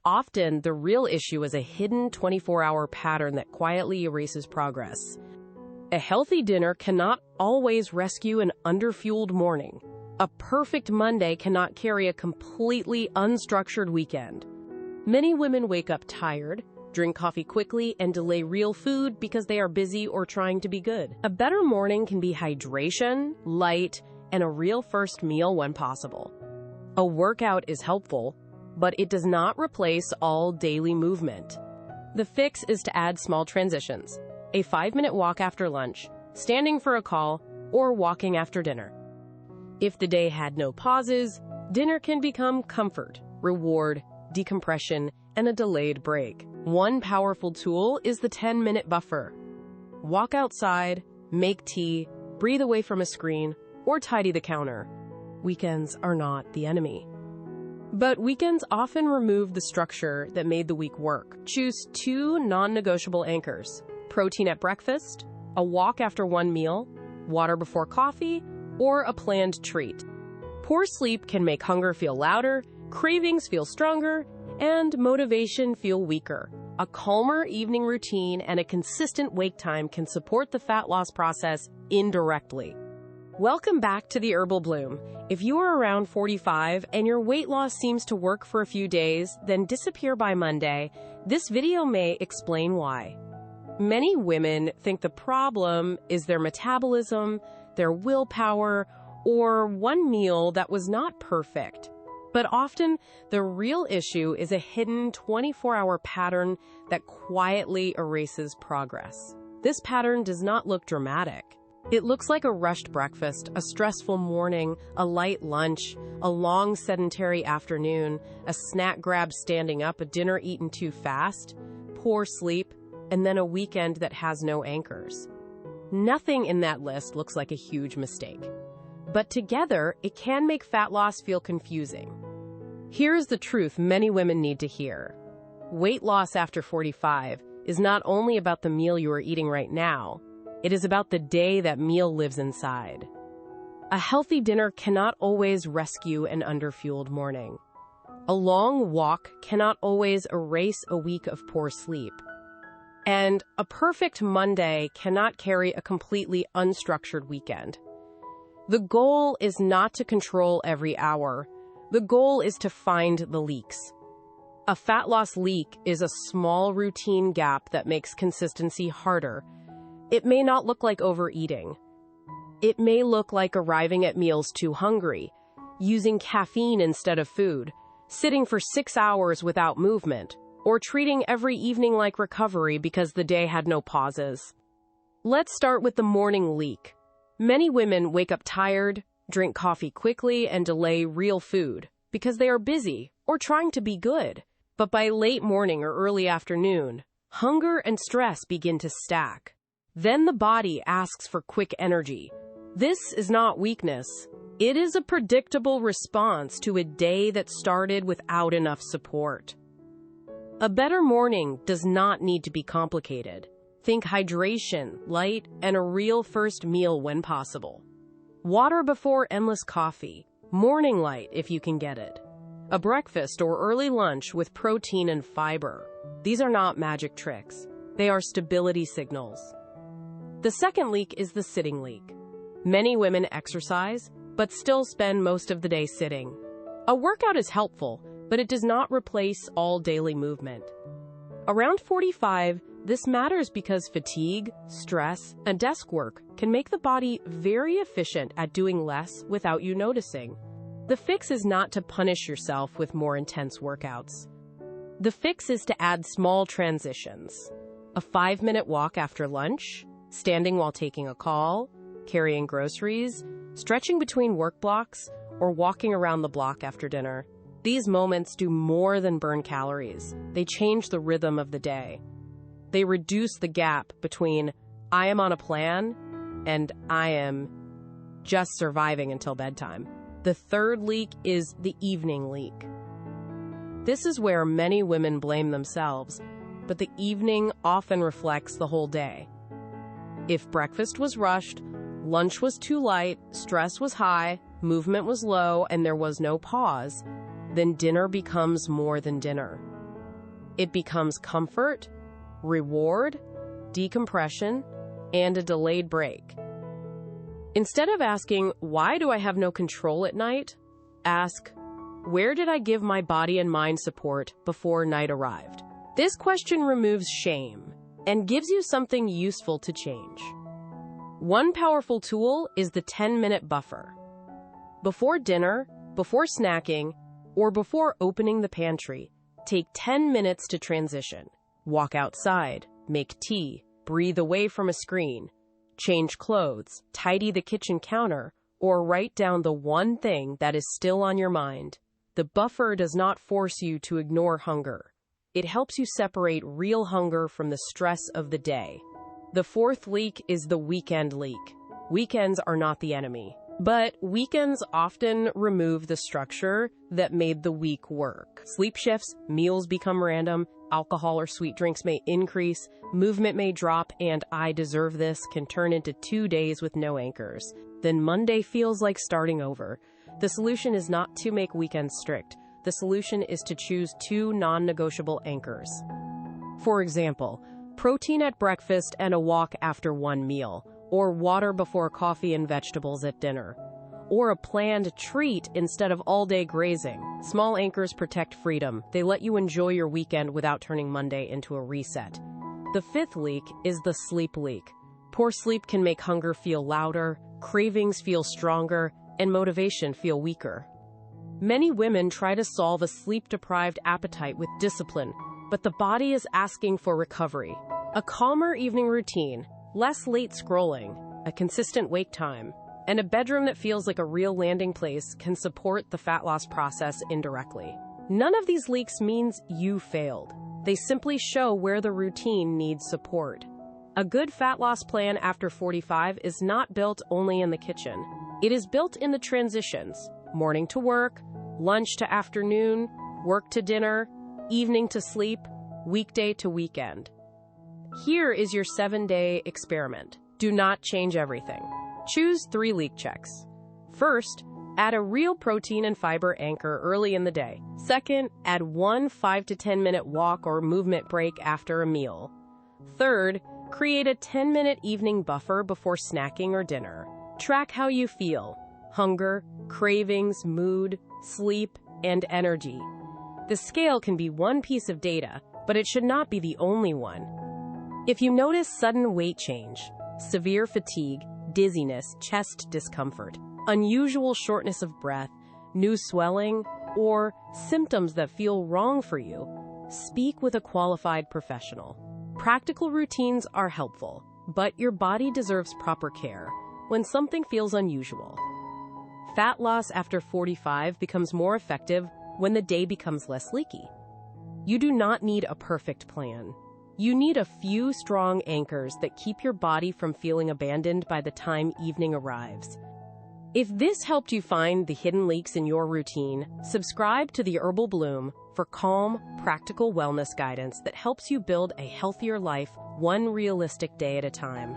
Often, the real issue is a hidden 24-hour pattern that quietly erases progress. A healthy dinner cannot always rescue an underfueled morning. A perfect Monday cannot carry a completely unstructured weekend. Many women wake up tired, drink coffee quickly, and delay real food because they are busy or trying to be good. A better morning can be hydration, light, and a real first meal when possible. A workout is helpful, but it does not replace all daily movement. The fix is to add small transitions. A 5-minute walk after lunch, standing for a call, or walking after dinner. If the day had no pauses, dinner can become comfort, reward, decompression, and a delayed break. One powerful tool is the 10-minute buffer. Walk outside, make tea, breathe away from a screen, or tidy the counter. Weekends are not the enemy. But weekends often remove the structure that made the week work. Choose 2 non-negotiable anchors: protein at breakfast, a walk after one meal, water before coffee, or a planned treat. Poor sleep can make hunger feel louder, cravings feel stronger, and motivation feel weaker. A calmer evening routine and a consistent wake time can support the fat loss process indirectly. Welcome back to the Herbal Bloom. If you are around 45 and your weight loss seems to work for a few days, then disappear by Monday, this video may explain why. Many women think the problem is their metabolism, their willpower, or one meal that was not perfect. But often, the real issue is a hidden 24-hour pattern that quietly erases progress. This pattern does not look dramatic. It looks like a rushed breakfast, a stressful morning, a light lunch, a long sedentary afternoon, a snack grab standing up, a dinner eaten too fast, poor sleep, and then a weekend that has no anchors. Nothing in that list looks like a huge mistake. But together, it can make fat loss feel confusing. Here's the truth many women need to hear. Weight loss after 45 is not only about the meal you are eating right now, it is about the day that meal lives inside. A healthy dinner cannot always rescue an underfueled morning. A long walk cannot always erase a week of poor sleep. And a perfect Monday cannot carry a completely unstructured weekend. The goal is not to control every hour. The goal is to find the leaks. A fat loss leak is a small routine gap that makes consistency harder. It may not look like overeating. It may look like arriving at meals too hungry, using caffeine instead of food, sitting for 6 hours without movement, or treating every evening like recovery because the day had no pauses. Let's start with the morning leak. Many women wake up tired, drink coffee quickly, and delay real food because they are busy or trying to be good. But by late morning or early afternoon, hunger and stress begin to stack. Then the body asks for quick energy. This is not weakness. It is a predictable response to a day that started without enough support. A better morning does not need to be complicated. Think hydration, light, and a real first meal when possible. Water before endless coffee. Morning light if you can get it. A breakfast or early lunch with protein and fiber. These are not magic tricks. They are stability signals. The second leak is the sitting leak. Many women exercise, but still spend most of the day sitting. A workout is helpful, but it does not replace all daily movement. Around 45, this matters because fatigue, stress, and desk work can make the body very efficient at doing less without you noticing. The fix is not to punish yourself with more intense workouts. The fix is to add small transitions. A 5-minute walk after lunch, standing while taking a call, carrying groceries, stretching between work blocks, or walking around the block after dinner. These moments do more than burn calories. They change the rhythm of the day. They reduce the gap between I am on a plan and I am just surviving until bedtime. The third leak is the evening leak. This is where many women blame themselves, but the evening often reflects the whole day. If breakfast was rushed, lunch was too light, stress was high, movement was low, and there was no pause, then dinner becomes more than dinner. It becomes comfort, reward, decompression, and a delayed break. Instead of asking, why do I have no control at night? Ask, where did I give my body and mind support before night arrived? This question removes shame and gives you something useful to change. One powerful tool is the 10-minute buffer. Before dinner, before snacking, or before opening the pantry, take 10 minutes to transition. Walk outside, make tea, breathe away from a screen, change clothes, tidy the kitchen counter, or write down the one thing that is still on your mind. The buffer does not force you to ignore hunger. It helps you separate real hunger from the stress of the day. The fourth leak is the weekend leak. Weekends are not the enemy, but weekends often remove the structure that made the week work. Sleep shifts, meals become random, alcohol or sweet drinks may increase, movement may drop, and I deserve this can turn into 2 days with no anchors. Then Monday feels like starting over. The solution is not to make weekends strict. The solution is to choose 2 non-negotiable anchors. For example, protein at breakfast and a walk after one meal, or water before coffee and vegetables at dinner, or a planned treat instead of all-day grazing. Small anchors protect freedom. They let you enjoy your weekend without turning Monday into a reset. The fifth leak is the sleep leak. Poor sleep can make hunger feel louder, cravings feel stronger, and motivation feel weaker. Many women try to solve a sleep-deprived appetite with discipline, but the body is asking for recovery. A calmer evening routine, less late scrolling, a consistent wake time, and a bedroom that feels like a real landing place can support the fat loss process indirectly. None of these leaks means you failed. They simply show where the routine needs support. A good fat loss plan after 45 is not built only in the kitchen. It is built in the transitions: morning to work, lunch to afternoon, work to dinner, evening to sleep, weekday to weekend. Here is your 7-day experiment. Do not change everything. Choose 3 leak checks. First, add a real protein and fiber anchor early in the day. Second, add 1 5 to 10 minute walk or movement break after a meal. Third, create a 10-minute evening buffer before snacking or dinner. Track how you feel: hunger, cravings, mood, sleep, and energy. The scale can be one piece of data, but it should not be the only one. If you notice sudden weight change, severe fatigue, dizziness, chest discomfort, unusual shortness of breath, new swelling, or symptoms that feel wrong for you, speak with a qualified professional. Practical routines are helpful, but your body deserves proper care when something feels unusual. Fat loss after 45 becomes more effective when the day becomes less leaky. You do not need a perfect plan. You need a few strong anchors that keep your body from feeling abandoned by the time evening arrives. If this helped you find the hidden leaks in your routine, subscribe to the Herbal Bloom for calm, practical wellness guidance that helps you build a healthier life one realistic day at a time.